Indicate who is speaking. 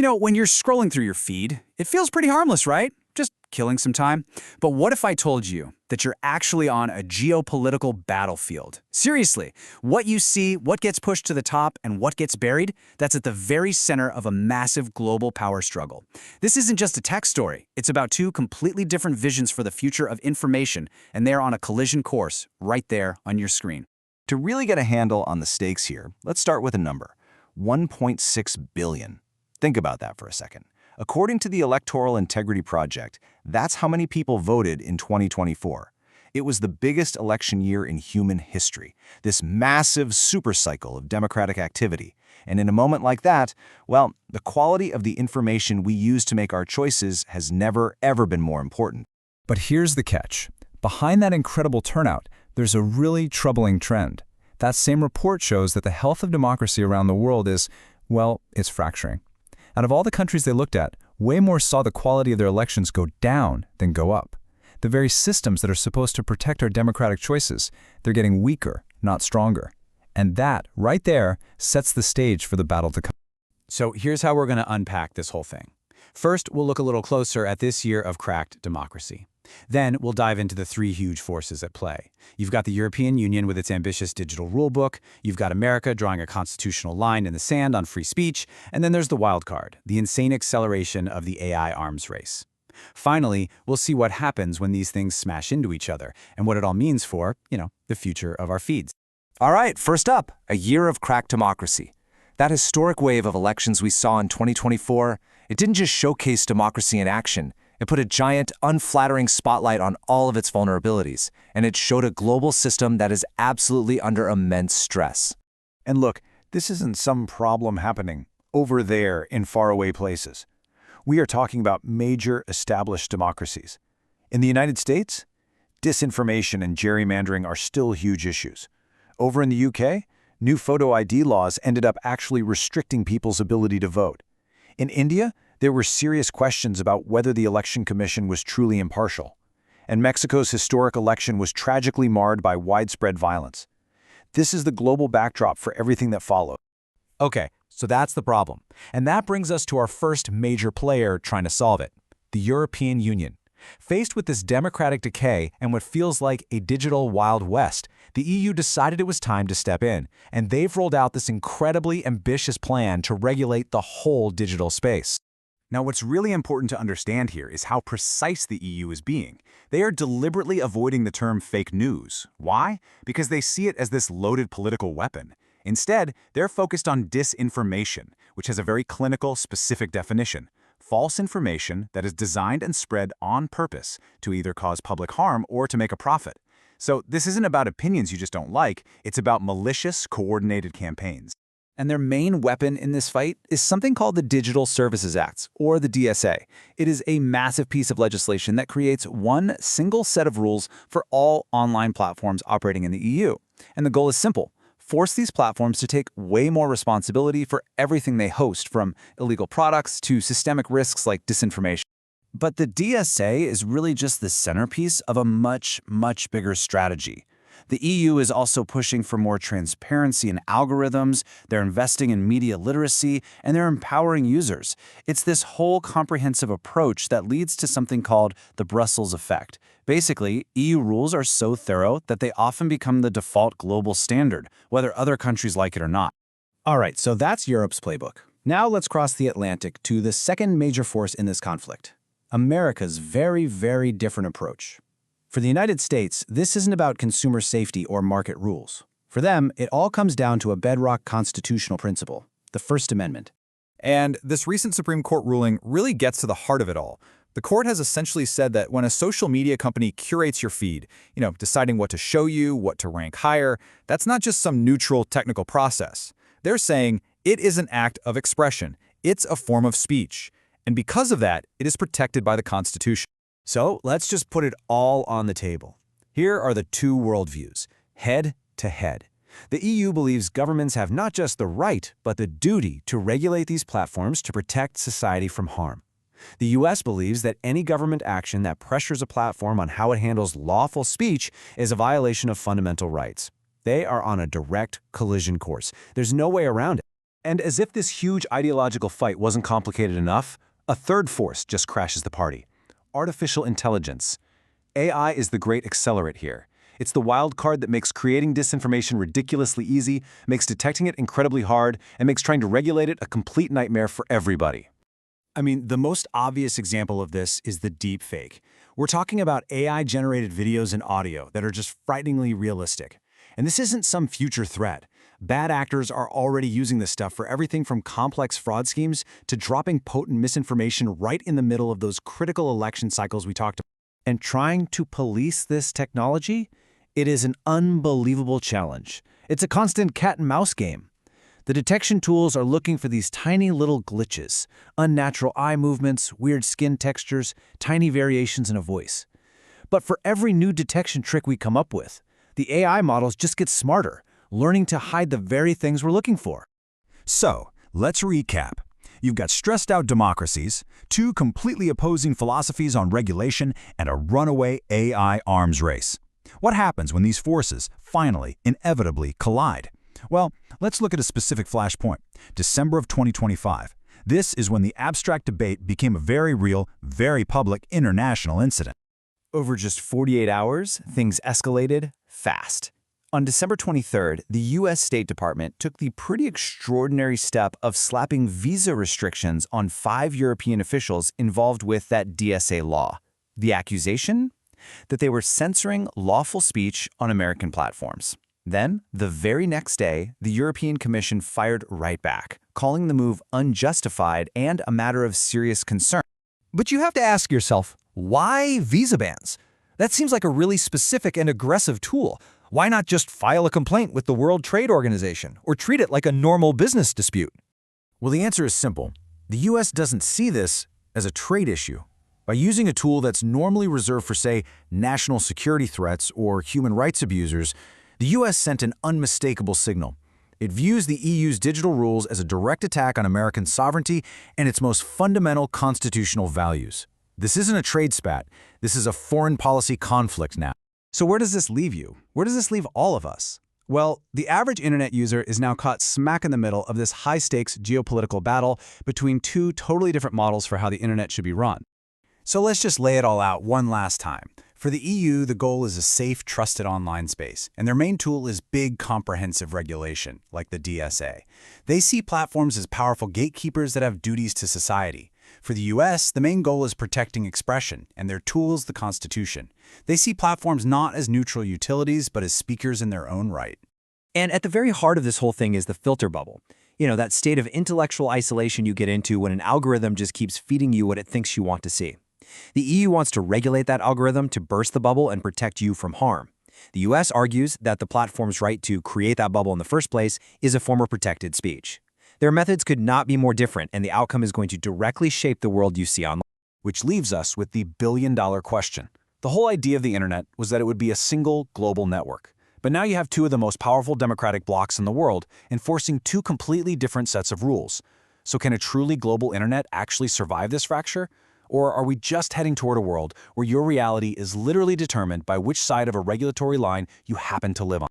Speaker 1: When you're scrolling through your feed, it feels pretty harmless, right? Just killing some time. But what if I told you that you're actually on a geopolitical battlefield? Seriously, what you see, what gets pushed to the top, and what gets buried, that's at the very center of a massive global power struggle. This isn't just a tech story. It's about two completely different visions for the future of information, and they're on a collision course right there on your screen.
Speaker 2: To really get a handle on the stakes here, let's start with a number: 1.6 billion. Think about that for a second. According to the Electoral Integrity Project, that's how many people voted in 2024. It was the biggest election year in human history, this massive supercycle of democratic activity. And in a moment like that, well, the quality of the information we use to make our choices has never, ever been more important.
Speaker 3: But here's the catch. Behind that incredible turnout, there's a really troubling trend. That same report shows that the health of democracy around the world is, well, it's fracturing. Out of all the countries they looked at, way more saw the quality of their elections go down than go up. The very systems that are supposed to protect our democratic choices, they're getting weaker, not stronger. And that, right there, sets the stage for the battle to come.
Speaker 1: So here's how we're going to unpack this whole thing. First, we'll look a little closer at this year of cracked democracy. Then we'll dive into the three huge forces at play. You've got the European Union with its ambitious digital rulebook, you've got America drawing a constitutional line in the sand on free speech, and then there's the wild card, the insane acceleration of the AI arms race. Finally, we'll see what happens when these things smash into each other and what it all means for, the future of our feeds.
Speaker 2: All right, first up, a year of cracked democracy. That historic wave of elections we saw in 2024, it didn't just showcase democracy in action. It put a giant, unflattering spotlight on all of its vulnerabilities, and it showed a global system that is absolutely under immense stress.
Speaker 4: And look, this isn't some problem happening over there in faraway places. We are talking about major established democracies. In the United States, disinformation and gerrymandering are still huge issues. Over in the UK, new photo ID laws ended up actually restricting people's ability to vote. In India, there were serious questions about whether the Election Commission was truly impartial. And Mexico's historic election was tragically marred by widespread violence. This is the global backdrop for everything that followed.
Speaker 3: Okay, so that's the problem. And that brings us to our first major player trying to solve it, the European Union. Faced with this democratic decay and what feels like a digital Wild West, the EU decided it was time to step in, and they've rolled out this incredibly ambitious plan to regulate the whole digital space.
Speaker 5: Now, what's really important to understand here is how precise the EU is being. They are deliberately avoiding the term fake news. Why? Because they see it as this loaded political weapon. Instead, they're focused on disinformation, which has a very clinical, specific definition. False information that is designed and spread on purpose to either cause public harm or to make a profit. So this isn't about opinions you just don't like, it's about malicious, coordinated campaigns.
Speaker 1: And their main weapon in this fight is something called the Digital Services Act, or the DSA. It is a massive piece of legislation that creates one single set of rules for all online platforms operating in the EU. And the goal is simple: force these platforms to take way more responsibility for everything they host, from illegal products to systemic risks like disinformation. But the DSA is really just the centerpiece of a much, much bigger strategy. The EU is also pushing for more transparency in algorithms, they're investing in media literacy, and they're empowering users. It's this whole comprehensive approach that leads to something called the Brussels effect. Basically, EU rules are so thorough that they often become the default global standard, whether other countries like it or not. All right, so that's Europe's playbook. Now let's cross the Atlantic to the second major force in this conflict: America's very, very different approach. For the United States, this isn't about consumer safety or market rules. For them, it all comes down to a bedrock constitutional principle: the First Amendment.
Speaker 6: And this recent Supreme Court ruling really gets to the heart of it all. The court has essentially said that when a social media company curates your feed, deciding what to show you, what to rank higher, that's not just some neutral technical process. They're saying it is an act of expression. It's a form of speech. And because of that, it is protected by the Constitution.
Speaker 1: So let's just put it all on the table. Here are the two worldviews, head to head. The EU believes governments have not just the right, but the duty to regulate these platforms to protect society from harm. The US believes that any government action that pressures a platform on how it handles lawful speech is a violation of fundamental rights. They are on a direct collision course. There's no way around it.
Speaker 4: And as if this huge ideological fight wasn't complicated enough, a third force just crashes the party: artificial intelligence. AI is the great accelerant here. It's the wild card that makes creating disinformation ridiculously easy, makes detecting it incredibly hard, and makes trying to regulate it a complete nightmare for everybody.
Speaker 5: I mean, the most obvious example of this is the deepfake. We're talking about AI-generated videos and audio that are just frighteningly realistic. And this isn't some future threat. Bad actors are already using this stuff for everything from complex fraud schemes to dropping potent misinformation right in the middle of those critical election cycles we talked about.
Speaker 1: And trying to police this technology? It is an unbelievable challenge. It's a constant cat-and-mouse game. The detection tools are looking for these tiny little glitches, unnatural eye movements, weird skin textures, tiny variations in a voice. But for every new detection trick we come up with, the AI models just get smarter, learning to hide the very things we're looking for.
Speaker 2: So, let's recap. You've got stressed-out democracies, two completely opposing philosophies on regulation, and a runaway AI arms race. What happens when these forces finally, inevitably collide? Well, let's look at a specific flashpoint, December of 2025. This is when the abstract debate became a very real, very public international incident.
Speaker 1: Over just 48 hours, things escalated fast. On December 23rd, the U.S. State Department took the pretty extraordinary step of slapping visa restrictions on 5 European officials involved with that DSA law. The accusation? That they were censoring lawful speech on American platforms. Then, the very next day, the European Commission fired right back, calling the move unjustified and a matter of serious concern.
Speaker 3: But you have to ask yourself, why visa bans? That seems like a really specific and aggressive tool. Why not just file a complaint with the World Trade Organization or treat it like a normal business dispute?
Speaker 4: Well, the answer is simple. The U.S. doesn't see this as a trade issue. By using a tool that's normally reserved for, say, national security threats or human rights abusers, the U.S. sent an unmistakable signal. It views the EU's digital rules as a direct attack on American sovereignty and its most fundamental constitutional values. This isn't a trade spat. This is a foreign policy conflict now.
Speaker 5: So where does this leave you? Where does this leave all of us? Well, the average internet user is now caught smack in the middle of this high-stakes geopolitical battle between two totally different models for how the internet should be run. So let's just lay it all out one last time. For the EU, the goal is a safe, trusted online space, and their main tool is big, comprehensive regulation, like the DSA. They see platforms as powerful gatekeepers that have duties to society. For the US, the main goal is protecting expression, and their tool is the Constitution. They see platforms not as neutral utilities, but as speakers in their own right.
Speaker 7: And at the very heart of this whole thing is the filter bubble. You know, that state of intellectual isolation you get into when an algorithm just keeps feeding you what it thinks you want to see. The EU wants to regulate that algorithm to burst the bubble and protect you from harm. The US argues that the platform's right to create that bubble in the first place is a form of protected speech. Their methods could not be more different, and the outcome is going to directly shape the world you see online.
Speaker 4: Which leaves us with the billion-dollar question. The whole idea of the internet was that it would be a single global network. But now you have two of the most powerful democratic blocs in the world enforcing two completely different sets of rules. So can a truly global internet actually survive this fracture? Or are we just heading toward a world where your reality is literally determined by which side of a regulatory line you happen to live on?